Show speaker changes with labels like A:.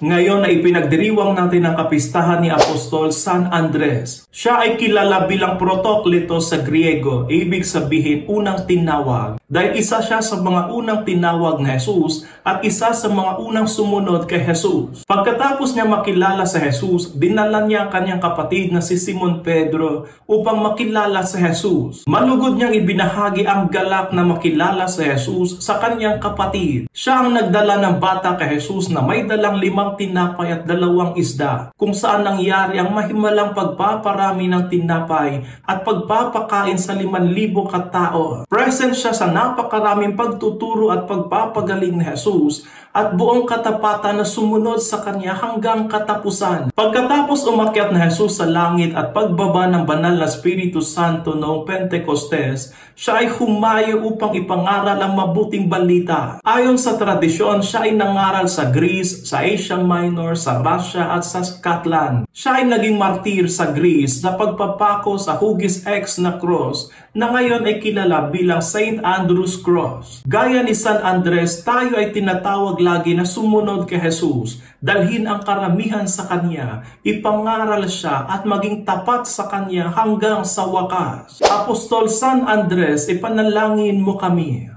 A: Ngayon ay ipinagdiriwang natin ang kapistahan ni Apostol San Andres. Siya ay kilala bilang Protokletos sa Griego, ibig sabihin unang tinawag. Dahil isa siya sa mga unang tinawag na Jesus at isa sa mga unang sumunod kay Jesus. Pagkatapos niya makilala sa Jesus, dinala niya ang kanyang kapatid na si Simon Pedro upang makilala sa Jesus. Malugod niyang ibinahagi ang galak na makilala sa Jesus sa kanyang kapatid. Siya ang nagdala ng bata kay Jesus na may dalang 5 tinapay at 2 isda, kung saan nangyari ang mahimalang pagpaparami ng tinapay at pagpapakain sa 5,000 katao. Present siya sa napakaraming pagtuturo at pagpapagaling ni Jesus at buong katapatan na sumunod sa kanya hanggang katapusan. Pagkatapos umakyat na Jesus sa langit at pagbaba ng banal na Espiritu Santo noong Pentecostes, siya ay humayo upang ipangaral ang mabuting balita. Ayon sa tradisyon, siya ay nangaral sa Greece, sa Asia Minor, sa Russia at sa Scotland. Siya ay naging martir sa Greece na pagpapako sa hugis X na cross na ngayon ay kilala bilang St. Andrew's Cross. Gaya ni San Andres, tayo ay tinatawag lagi na sumunod kay Jesus, dalhin ang karamihan sa kanya, ipangaral siya at maging tapat sa kanya hanggang sa wakas. Apostol San Andres, ipanalangin mo kami.